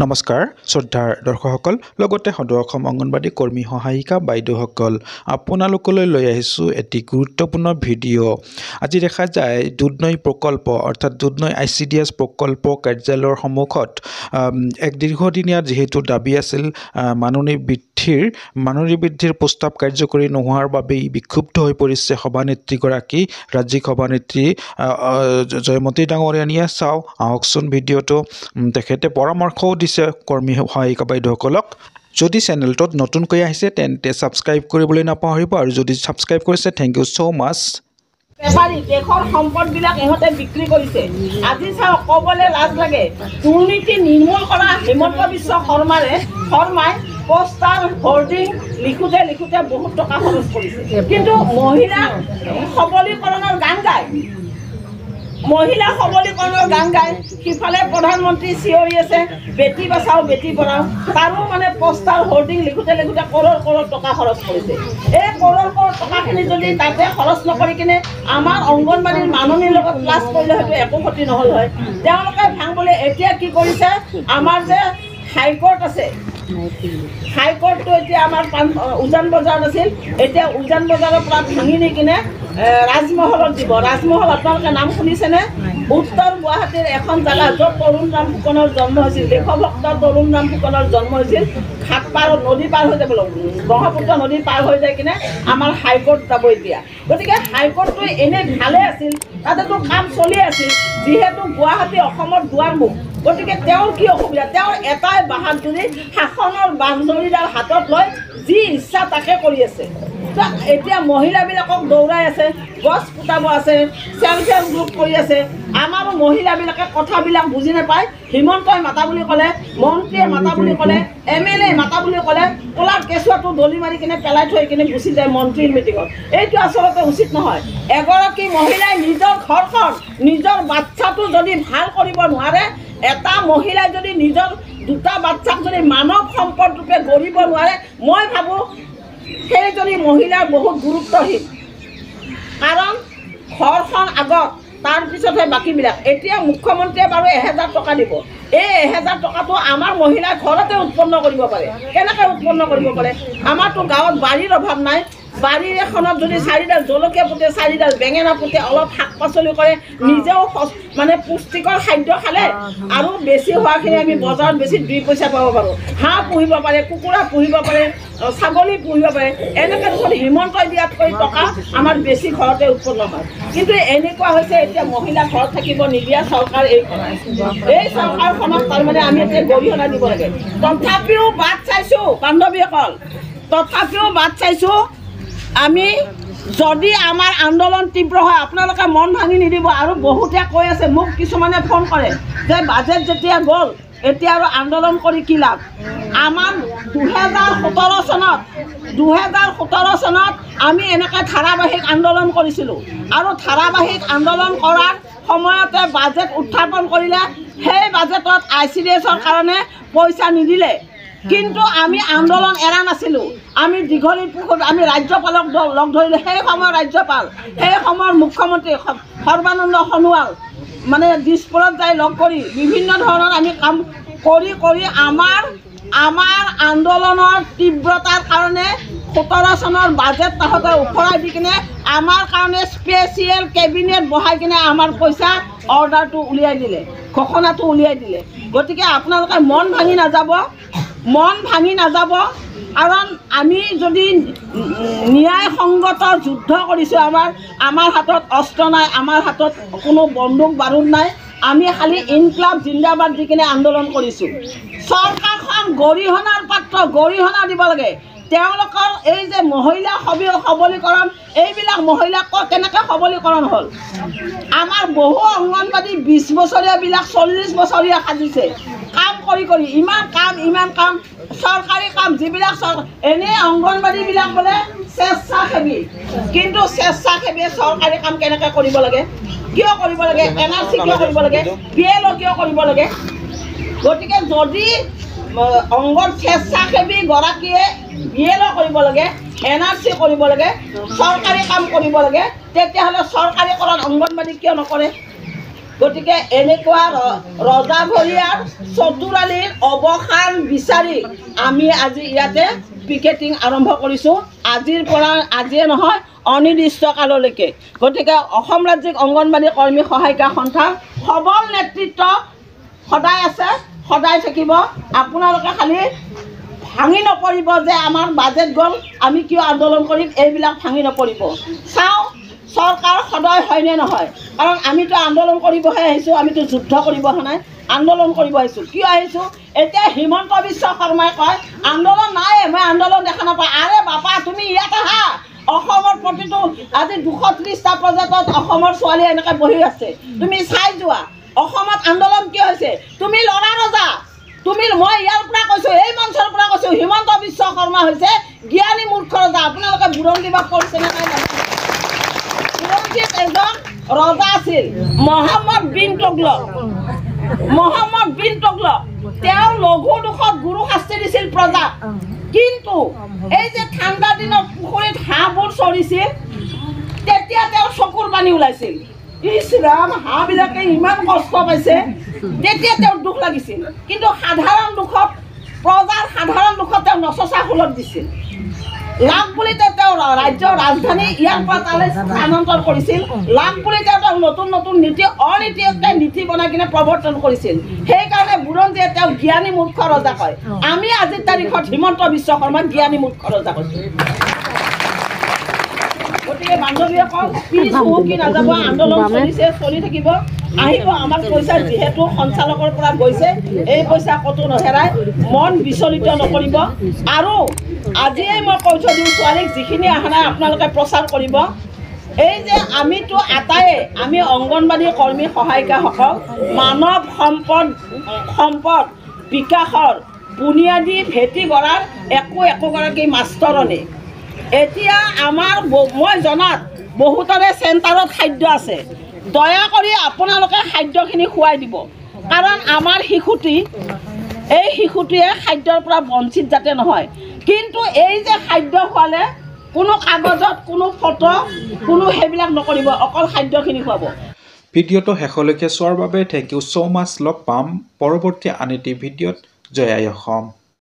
নমস্কাৰ শ্ৰদ্ধাৰ দৰ্শকসকল লগতে সদৌ অসম অংগনবাড়ী কৰ্মী সহায়িকা বাইদেউসকল আপোনালোকলৈ লৈ আহিছোঁ এটি গুৰুত্বপূৰ্ণ ভিডিঅ' আজি দেখা যায় দুধনৈ প্ৰকল্প অৰ্থাৎ দুধনৈ ICDS প্ৰকল্প কাৰ্যালয়ৰ সন্মুখত এক দীৰ্ঘদিনীয়া যেহেতু দাবী আছিল মাননী বৃদ্ধিৰ প্ৰস্তাৱ কাৰ্যকৰী নোহোৱাৰ বাবেই বিক্ষুব্ধ হৈ পৰিছে সভানেত্ৰীগৰাকী ৰাজ্যিক সভানেত্ৰী জয়মতী ডাঙৰীয়ানীয়ে চাওঁ আহকচোন ভিডিঅ'টো তেখেতে পৰামৰ্শও দিছে কৰ্মী সহায়িকা বাইদেউসকলক যদি চেনেলটোত নতুনকৈ আহিছে তেন্তে সাবস্ক্ৰাইব কৰিবলৈ নাপাহৰিব আৰু যদি সাবস্ক্ৰাইব কৰিছে থ্যাংক ইউ সো মাচ বেপাৰী দেশৰ সম্পদবিলাক ইহঁতে বিক্ৰী কৰিছে আজি চাওঁ ক'বলৈ লাজ লাগে দুৰ্নীতি নিৰ্মূল কৰা হিমন্ত বিশ্ব শৰ্মাই পোষ্টাৰ হোৰ্ডিং লিখোঁতে বহুত টকা খৰচ কৰিছে কিন্তু মহিলা সবলীকৰণৰ গান গায় সিফালে প্ৰধানমন্ত্ৰী চিঞৰি আছে বেটি বাচাও বেটি পঢ়াও তাৰো মানে পোষ্টাৰ হোৰ্ডিং লিখোঁতে কৰোৰ টকা খৰচ কৰিছে এই কৰোৰ টকাখিনি যদি তাতে খৰচ নকৰি কিনে আমাৰ অংগনবাড়ীৰ মাননীৰ লগত ক্লাছ কৰিলে হয়তো একো ক্ষতি নহ'ল হয় তেওঁলোকে ভাঙবলৈ এতিয়া কি কৰিছে আমাৰ যে হাইকোৰ্ট আছে হাইকোৰ্টটো এতিয়া আমাৰ উজান বজাৰত আছিল এতিয়া উজান বজাৰৰ পৰা ভাঙি নি কিনে ৰাজমহলত দিব ৰাজমহল আপোনালোকে নাম শুনিছেনে উত্তৰ গুৱাহাটীৰ এখন জেগা য'ত তৰুণ ৰাম ফুকনৰ জন্ম হৈছিল দেশভক্ত তৰুণ ৰাম ফুকনৰ জন্ম হৈছিল ঘাট পাৰ নদী পাৰ হৈ যাব ব্ৰহ্মপুত্ৰ নদী পাৰ হৈ যায় কিনে আমাৰ হাইকোৰ্ট যাব এতিয়া গতিকে হাইকোৰ্টটো এনেই ভালে আছিল তাতেতো কাম চলি আছিল যিহেতু গুৱাহাটী অসমৰ দুৱাৰমুখ গতিকে তেওঁৰ কি অসুবিধা তেওঁৰ এটাই বাহাদুৰি শাসনৰ বাঁহজৰীডাল হাতত লৈ যি ইচ্ছা তাকে কৰি আছে এতিয়া মহিলাবিলাকক দৌৰাই আছে গছ পুতাব আছে চেল্ফ হেল্প গ্ৰুপ কৰি আছে আমাৰো মহিলাবিলাকে কথাবিলাক বুজি নাপায় হিমন্তই মাতা বুলি ক'লে মন্ত্ৰীয়ে মাতা বুলি ক'লে MLA মাতা বুলি ক'লে ক'লাৰ কেঁচুৱাটো দলি মাৰি কিনে পেলাই থৈ কিনে গুচি যায় মন্ত্ৰীৰ মিটিঙত এইটো আচলতে উচিত নহয় এগৰাকী মহিলাই নিজৰ ঘৰখন নিজৰ বাচ্চাটো যদি ভাল কৰিব নোৱাৰে এটা মহিলাই যদি নিজৰ দুটা বাচ্চাক যদি মানৱ সম্পদ ৰূপে গঢ়িব নোৱাৰে মই ভাবোঁ সেইজনী মহিলাৰ বহুত গুৰুত্বহীন কাৰণ ঘৰখন আগত তাৰপিছতহে বাকীবিলাক এতিয়া মুখ্যমন্ত্ৰীয়ে বাৰু 1000 টকা দিব এই 1000 টকাটো আমাৰ মহিলাই ঘৰতে উৎপন্ন কৰিব পাৰে কেনেকৈ উৎপন্ন কৰিব পাৰে আমাৰতো গাঁৱত বাৰীৰ অভাৱ নাই বাৰীৰ এখনত যদি 4ডাল জলকীয়া পোতে 4ডাল বেঙেনা পোতে অলপ শাক পাচলি কৰে নিজেও মানে পুষ্টিকৰ খাদ্য খালে আৰু বেছি হোৱাখিনি আমি বজাৰত বেছি 2 পইচা পাব পাৰোঁ হাঁহ পুহিব পাৰে কুকুৰা পুহিব পাৰে ছাগলী পুহিব পাৰে এনেকৈ দেখোন হিমন্তই দিয়াতকৈ টকা আমাৰ বেছি ঘৰতে উৎপন্ন হয় কিন্তু এনেকুৱা হৈছে এতিয়া মহিলা ঘৰত থাকিব নিদিয়া চৰকাৰ এই চৰকাৰখনক তাৰমানে আমি এতিয়া গৰিহণা দিব লাগে তথাপিও বাট চাইছোঁ বান্ধৱীসকল আমি যদি আমাৰ আন্দোলন তীব্ৰ হয় আপোনালোকে মন ভাঙি নিদিব আৰু বহুতে কৈ আছে মোক কিছুমানে ফোন কৰে যে বাজেট যেতিয়া গ'ল এতিয়া আৰু আন্দোলন কৰি কি লাভ আমাৰ 2017 চনত আমি এনেকৈ ধাৰাবাহিক আন্দোলন কৰিছিলোঁ আৰু ধাৰাবাহিক আন্দোলন কৰাৰ সময়তে বাজেট উত্থাপন কৰিলে সেই বাজেটত ICDSৰ কাৰণে পইচা নিদিলে কিন্তু আমি আন্দোলন এৰা নাছিলোঁ আমি দীঘলীৰ পুখুৰীত আমি ৰাজ্যপালক লগ ধৰিলোঁ সেই সময়ৰ ৰাজ্যপাল সেই সময়ৰ মুখ্যমন্ত্ৰী সৰ্বানন্দ সোণোৱাল মানে দিছপুৰত যাই লগ কৰি বিভিন্ন ধৰণৰ আমি কাম কৰি আমাৰ আন্দোলনৰ তীব্ৰতাৰ কাৰণে 17 চনৰ বাজেট তাহাঁতে ওফৰাই দি কিনে আমাৰ কাৰণে স্পেচিয়েল কেবিনেট বহাই কিনে আমাৰ পইচা অৰ্ডাৰটো উলিয়াই দিলে ঘোষণাটো উলিয়াই দিলে গতিকে আপোনালোকে মন ভাঙি নাযাব কাৰণ আমি যদি ন্যায়সংগত যুদ্ধ কৰিছোঁ আমাৰ হাতত অস্ত্ৰ নাই আমাৰ হাতত কোনো বন্দুক বাৰুদ নাই আমি খালি ইনকলাব জিন্দাবাদ দি কিনে আন্দোলন কৰিছোঁ চৰকাৰখন গৰিহণাৰ পাত্ৰ গৰিহণা দিব লাগে তেওঁলোকৰ এই যে মহিলা সবলীকৰণ এইবিলাক মহিলাক কেনেকৈ সবলীকৰণ হ'ল আমাৰ বহু অংগনবাড়ী 20 বছৰীয়াবিলাক 40 বছৰীয়া সাজিছে কাম কৰি ইমান কাম চৰকাৰী কাম যিবিলাক এনেই অংগনবাড়ীবিলাক বোলে স্বেচ্ছাসেৱী কিন্তু স্বেচ্ছাসেৱীয়ে চৰকাৰী কাম কেনেকৈ কৰিব লাগে কিয় কৰিব লাগে NRC কিয় কৰিব লাগে PLO কিয় কৰিব লাগে গতিকে যদি স্বেচ্ছাসেৱীগৰাকীয়ে PLO কৰিব লাগে NRC কৰিব লাগে চৰকাৰী কাম কৰিব লাগে তেতিয়াহ'লে চৰকাৰীকৰণ অংগনবাড়ী কিয় নকৰে গতিকে এনেকুৱা ৰজাঘৰীয়াৰ চতুৰালিৰ অৱসান বিচাৰি আমি আজি ইয়াতে পিকেটিং আৰম্ভ কৰিছোঁ। আজিৰ পৰা আজিয়ে নহয় অনিৰ্দিষ্টকাললৈকে। গতিকে অসম ৰাজ্যিক অংগনবাড়ী কৰ্মী সহায়িকা সন্থাৰ সবল নেতৃত্ব সদায় আছে, সদায় থাকিব। আপোনালোকে খালি ভাঙি নপৰিব যে আমাৰ বাজেট গ'ল আমি কিয় আন্দোলন কৰিম, এইবিলাক ভাঙি নপৰিব। চাওঁ চৰকাৰ সদয় হয়নে নহয়, কাৰণ আমিতো আন্দোলন কৰিবহে আহিছোঁ, আমিতো যুদ্ধ কৰিব অহা নাই, আন্দোলন কৰিব আহিছোঁ। কিয় আহিছোঁ? এতিয়া হিমন্ত বিশ্ব শৰ্মাই কয় আন্দোলন নাই, মই আন্দোলন দেখা নাপাওঁ। আৰে বাপা তুমি ইয়াত আহা, অসমৰ প্ৰতিটো আজি 230টা প্ৰজেক্টত অসমৰ ছোৱালী এনেকৈ বহি আছে, তুমি চাই যোৱা অসমত আন্দোলন কিয় হৈছে। তুমি ল'ৰা ৰজা, তুমি মই ইয়াৰ পৰা কৈছোঁ, এই মঞ্চৰ পৰা কৈছোঁ, হিমন্ত বিশ্ব শৰ্মা হৈছে জ্ঞানী মূৰ্খ ৰজা। আপোনালোকে বুৰঞ্জী বাস কৰিছেনে নাই নাজানো। বুৰঞ্জীত এজন ৰজা আছিল মহম্মদ বিন তুগলক। তেওঁ লঘু দোষত গুৰু শাস্তি দিছিল প্ৰজাক। কিন্তু এই যে ঠাণ্ডা দিনত পুখুৰীত হাঁহবোৰ চৰিছিল, তেতিয়া তেওঁৰ চকুৰ পানী ওলাইছিল। ইছ ৰাম, হাঁহবিলাকে ইমান কষ্ট পাইছে, তেতিয়া তেওঁৰ দুখ লাগিছিল। কিন্তু সাধাৰণ দুখত, প্ৰজাৰ সাধাৰণ দুখত তেওঁ নচচা ফুলত দিছিল। লাভ বুলি তেওঁ ৰাজ্যৰ ৰাজধানী ইয়াৰ পৰা তালৈ স্থানান্তৰ কৰিছিল। লাভ বুলি তেওঁ নতুন নতুন নীতি নীতি বনাই কিনে প্ৰৱৰ্তন কৰিছিল। সেইকাৰণে বুৰঞ্জীয়ে তেওঁক জ্ঞানী মূৰ্খ ৰজা কয়। আমি আজিৰ তাৰিখত হিমন্ত বিশ্ব শৰ্মাক জ্ঞানী মূৰ্খ ৰজা কৈছোঁ। গতিকে বান্ধৱীসকল পিছ হুহুকি নাযাব, আন্দোলন চলিছে, চলি থাকিব, আহিব। আমাৰ পইচা যিহেতু সঞ্চালকৰ পৰা গৈছে, এই পইচা ক'তো নেহেৰায়, মন বিচলিত নকৰিব। আৰু আজিয়ে মই কৈ থৈ দিওঁ ছোৱালীক, যিখিনি অহা নাই আপোনালোকে প্ৰচাৰ কৰিব। এই যে আমিতো আটায়ে, আমি অংগনবাড়ী কৰ্মী সহায়িকাসকল মানৱ সম্পদ বিকাশৰ বুনিয়াদী ভেটি গঢ়াৰ একোগৰাকী মাষ্টৰণী। এতিয়া আমাৰ মই জনাত বহুতৰে চেণ্টাৰত খাদ্য আছে, দয়া কৰি আপোনালোকে খাদ্যখিনি খুৱাই দিব। কাৰণ আমাৰ এই শিশুটিয়ে খাদ্যৰ পৰা বঞ্চিত যাতে নহয়। কিন্তু এই যে খাদ্য খোৱালে কোনো কাগজত কোনো ফটো কোনো সেইবিলাক নকৰিব, অকল খাদ্যখিনি খুৱাব। ভিডিঅ'টো শেষলৈকে চোৱাৰ বাবে থেংক ইউ ছ' মাছ। লগ পাম পৰৱৰ্তী আন এটি ভিডিঅ'ত। জয় আই অসম।